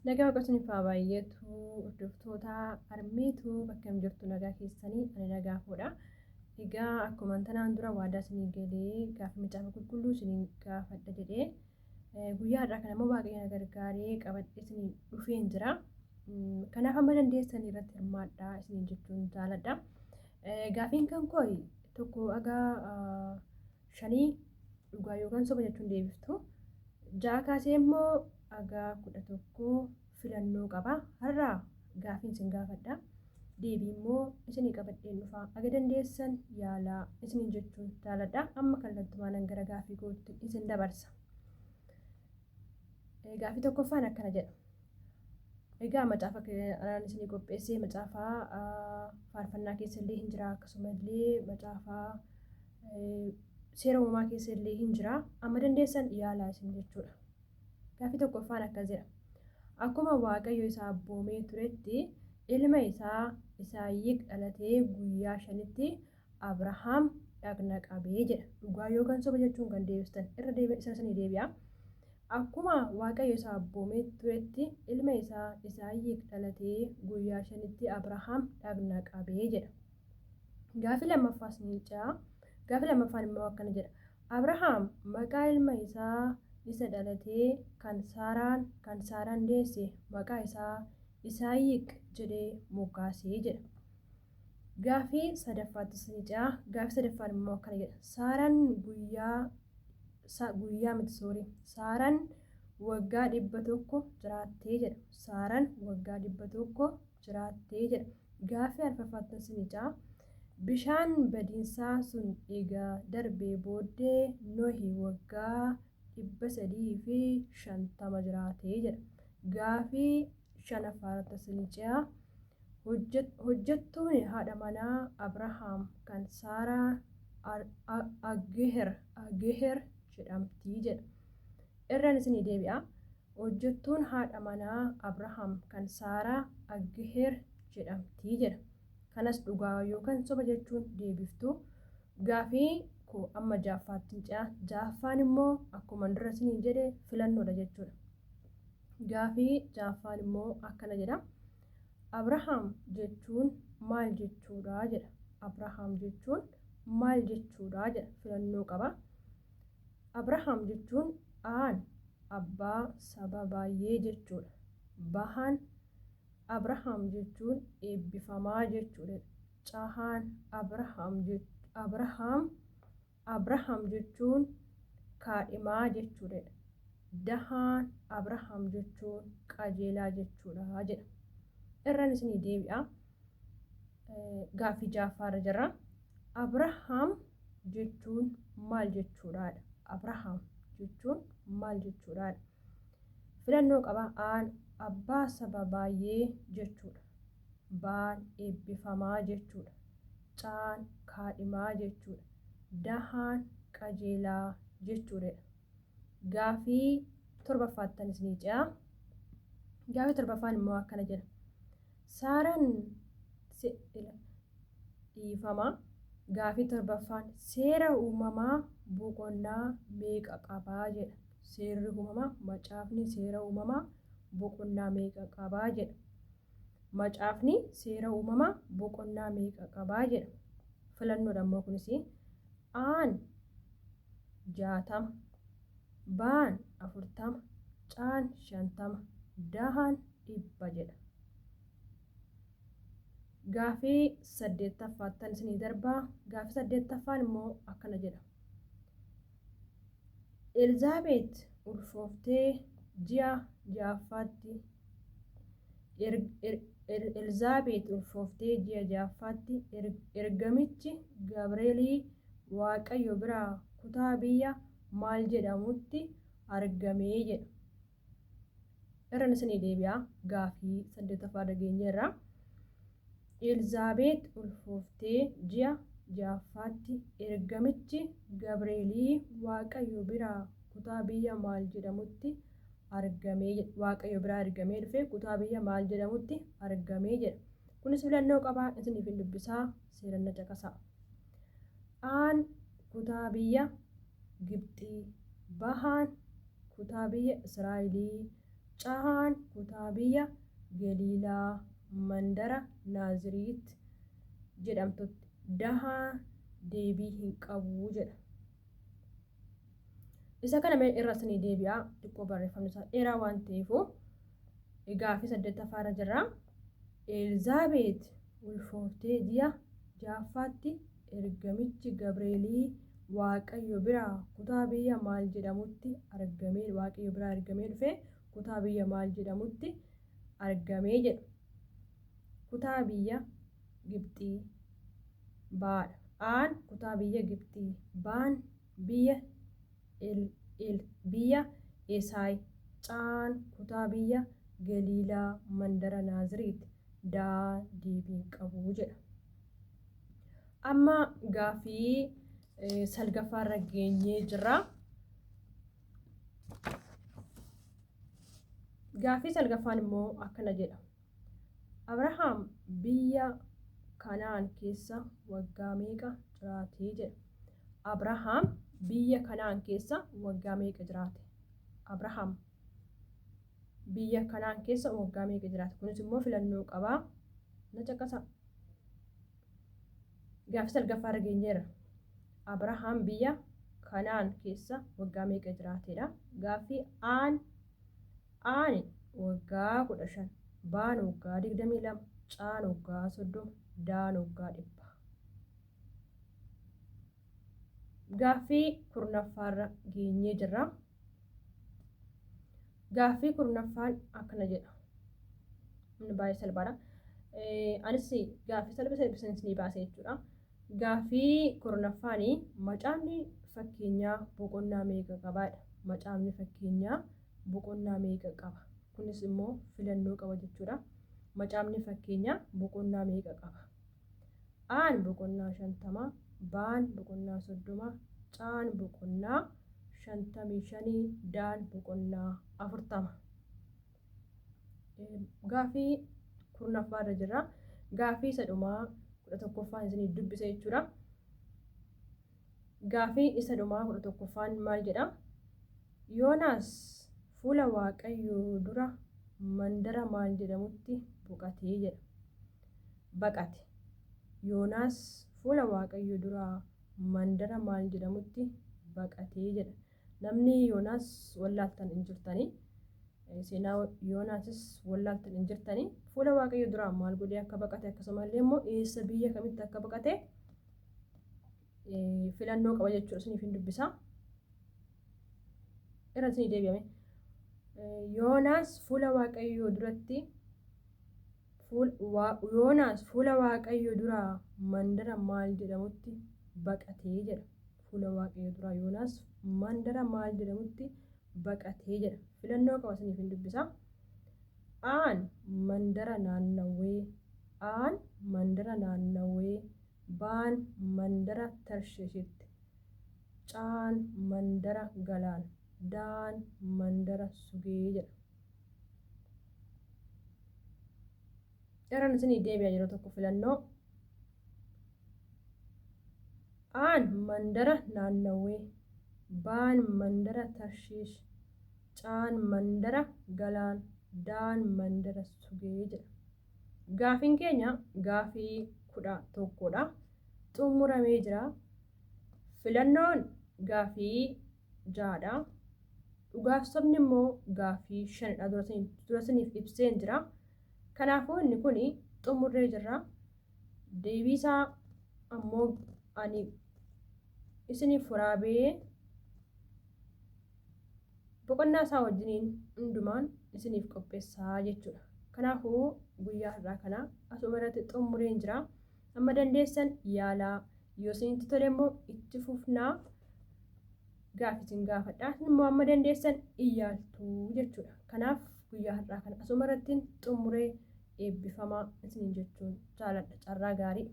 Nagaa waaqessanii fa'aa baay'eetu hordoftoota harmeetu bakka hin jirtu nagaa keessanii ani nagaa fuudha. Egaa akkuma tanaan dura waadaa isinii galee gaafa macaafa qulqulluu isinii gaafadha jedhee guyyaa har'aa kana immoo waaqayyo na gargaaree qabadhee isinii dhufeen jira. Kanaaf amma dandeessan irratti hirmaadhaa isiniin jechuun jaaladha. Gaafiin kan koo tokko dhagaa 5 dhugaa yookaan soba jechuun deebiftu. 6 kaasee immoo dhagaa 11 filannoo qaba. Har'aa gaafiin isin gaafadha. Deebii immoo isinii qabadheen dhufa. Aga dandeessan yaalaa isiniin jechuun jaaladha. Amma kallattumaan gara gaafii kootti isin dabarsa. Gaafii tokkoffaan akkana jedha. Egaa macaafa anaan isinii qopheessee macaafa faarfannaa keessa illee hin jira akkasumallee macaafa seera uumamaa keessa illee hin jira. Amma dandeessan yaalaa isin jechuudha. Gaafii tokkoffaan akkas jedha. Akkuma waaqayyo isa abboomee turetti ilma isaa Isaayiq dhalatee guyyaa 5tti Abrahaam dhagna qabee jedha. Dhugaa yookaan soba jechuun kan deebistan irra deebi'anii deebi'a. Akkuma waaqayyo isa abboomee turetti ilma isaa Isaayiq dhalatee guyyaa 5tti Abrahaam dhagna qabee jedha. Gaafii lammaffaas ni jira. Gaafii lammaffaan immoo akkana jedha. Abrahaam maqaa ilma isaa isa dhalatee kan Saaraan deesse maqaa isaa Isaayiq jedhee moggaasee jedha. Gaafii sadaffaattis ni jira. Gaafii sadaffaan immoo akkana jedha. Saaraan waggaa 100 jiraattee jedha. Saaraan waggaa 100 jiraattee jedha. Gaafii arfaffaattis ni jira. Bishaan badiinsaa sun egaa darbee booddee Nohi waggaa 350 jiraatee jedha. Gaafii shanaffaattis ni jira. Hojjettuun haadha manaa Abrahaam kan Saaraa Aggeher jedhamti jedha. Irraan isinii deebi'a. Hojjettuun haadha manaa Abrahaam kan Saaraa Aggeher jedhamti jedha. Kanas dhugaa yookaan soba jechuun deebiftu. Gaafii koo amma ja'affaatti ce'a. Ja'affaan immoo akkuma dura isinii jedhe filannoodha jechuudha. Gaafii ja'affaan immoo akkana jedha. Abrahaam jechuun maal jechuudha jedha. Abrahaam jechuun maal jechuudha jedha. Filannoo qaba. Abrahaam jechuun aan abbaa saba baay'ee jechuudha. Bahaan Abrahaam jechuun eebbifamaa jechuudha. Cahaan Abrahaam jechuun kaadhimaa jechuudha. Dahaan Abrahaam jechuun qajeelaa jechuudha jedha. Irraan isinii deebi'a. Gaafii ja'affaarra jirra. Abrahaam jechuun maal jechuudha? Abrahaam jechuun maal jechuudha? Filannoo qaba. Aan abbaa saba baay'ee jechuudha. Baan eebbifamaa jechuudha. Caan kaadhimaa jechuudha. Dahaan qajeelaa jechuudha. Gaafii torbaffaattan isinii ce'a. Gaafii torbaffaan immoo akkana jedha. Saaraan dhiifama. Gaafii torbaffaan seera uumamaa boqonnaa meeqa qabaa jedha. Seerri uumamaa macaafni seera uumamaa boqonnaa meeqa qabaa jedha. Macaafni seera uumamaa boqonnaa meeqa qabaa jedha. Filannoodha immoo kunis aan 60, baan 40, caan 50, dahaan 100 jedha. Gaafii 8ffaattan isinii darbaa. Gaafii 8ffaan immoo akkana jedha. Elizaabeet ulfooftee ji'a 6ffaatti ergamichi Gabreelii waaqayyo biraa kutaa biyya maal jedhamutti argamee jedha. Irraan isinii deebi'a. Gaafii 8ffaa dhageenyeerra. Elizaabeet ulfooftee ji'a 6ffaatti ergamichi Gabreelii waaqayyo biraa kutaa biyya maal jedhamutti argamee jedha. Waaqayyo biraa ergamee dhufee kutaa biyya maal jedhamutti argamee jedha. Kunis filannoo qabaa. Isiniif hin dubbisaa. Seeraan na caqasaa. Aan kutaa biyya Gibxii. Bahaan kutaa biyya Israa'elii. caan kutaa biyya Galiilaa mandara Naaziriit jedhamtutti dahaa deebii hin qabu jedha. Isa kana mee irra isinii deebi'aa xiqqoo barreeffamni isaa dheeraa waan ta'eef gaaffii 8 irra jirra. Elizaabeet ulfooftee ji'a 6ffaatti ergamichi Gabreelii Waaqayyo biraa kutaa biyya maal jedhamutti argamee Waaqayyo biraa ergamee dhufe kutaa biyya maal jedhamutti argamee jedha. Kutaa biyya Gibxii baadha. Aan kutaa biyya Gibxii baan biyya biyya Esaay caan kutaa biyya Galiilaa mandara Naaziriit daa deebii qabu jedha. Amma gaaffii 9ffaarra geenyee jirra. Gaaffii 9ffaan immoo akkana jedha. Abrahaam biyya Kanaan keessa waggaa meeqa jiraate jedha. Abrahaam biyya Kanaan keessa waggaa meeqa jiraate? Abrahaam biyya Kanaan keessa waggaa meeqa jiraate? Kunis immoo filannoo qabaa. Na caqasa. Gaaffii 9ffaarra geenyeerra. Abrahaam biyya Kanaan keessa waggaa meeqa jiraateedha? Gaaffii aan waggaa 15, baan waggaa 22, caan waggaa 30, daan waggaa 100. Gaaffii 10ffaarra geenyee jirra. Gaaffii 10ffaan akkana jedha. Inni baay'ee salphaadha. Anis gaaffii salphisa ni baasee jechuudha. Gaaffii 10ffaan macaafni fakkeenyaa boqonnaa meeqa qabaadha? Macaafni fakkeenyaa boqonnaa meeqa qaba? Kunis immoo filannoo qaba jechuudha. Macaafni fakkeenyaa boqonnaa meeqa qaba? Aan boqonnaa 50, baan boqonnaa 30, caan boqonnaa 55, daan boqonnaa 40. Gaaffii 10ffaarra jirra. Gaaffii sadhumaa 11ffaan isinii dubbisa jechuudha. Gaaffii isa dhumaa 11ffaan maal jedha? Yoonaas fuula Waaqayyoo dura mandara maal jedhamutti boqatee jedha. Baqate. Yoonaas fuula Waaqayyoo dura mandara maal jedhamutti baqatee jedha. Namni Yoonaas wallaaltan hin jirtanii. Seenaa Yoonaasis wallaaltan hin jirtanii. Fuula Waaqayyoo dura maal godhee akka baqate akkasumallee immoo eessa biyya kamitti akka baqate filannoo qaba jechuudha. Isiniif hin dubbisa. Irra isinii deebi'ame. Yoonaas fuula Waaqayyoo duratti Yoonaas fuula Waaqayyoo dura mandara maal jedhamutti baqatee jedha. Fuula Waaqayyoo dura Yoonaas mandara maal jedhamutti baqatee jedha. Filannoo qaba isiniif hin dubbisa. Aan mandara naannawee, aan mandara naannawee, baan mandara Tarsheeshitti, caan mandara Galaan, daan mandara Sugee jedha. Irraan isinii deebi'a yeroo tokko filannoo. Aan mandara naannawee, baan mandara Tarsheesh, caan mandara Galaan, daan mandara Sugee jedha. Gaaffiin keenya gaaffii 11dha. Xumuramee jira. Filannoon gaaffii 6dha. Dhugaaf sobni immoo gaaffii 5dha. Dura isiniif ibseen jira. Kanaafuu inni kun xumurree jirra. Deebii isaa ammoo ani isiniif waraabee boqonnaa isaa wajjiniin hundumaan isiniif qopheessaa jechuudha. Kanaafuu guyyaa irraa kana asuma irratti xumureen jira. Amma dandeessan yaalaa. Yoo isinitti tole immoo itti fufnaa. Gaaffii isin gaafadhaa. Immoo amma dandeessan iyyaaltuu jechuudha. Kanaaf guyyaa irraa kana asuma irratti xumuree eebbifamaa isiniin jechuun jaaladha. Carraa gaarii.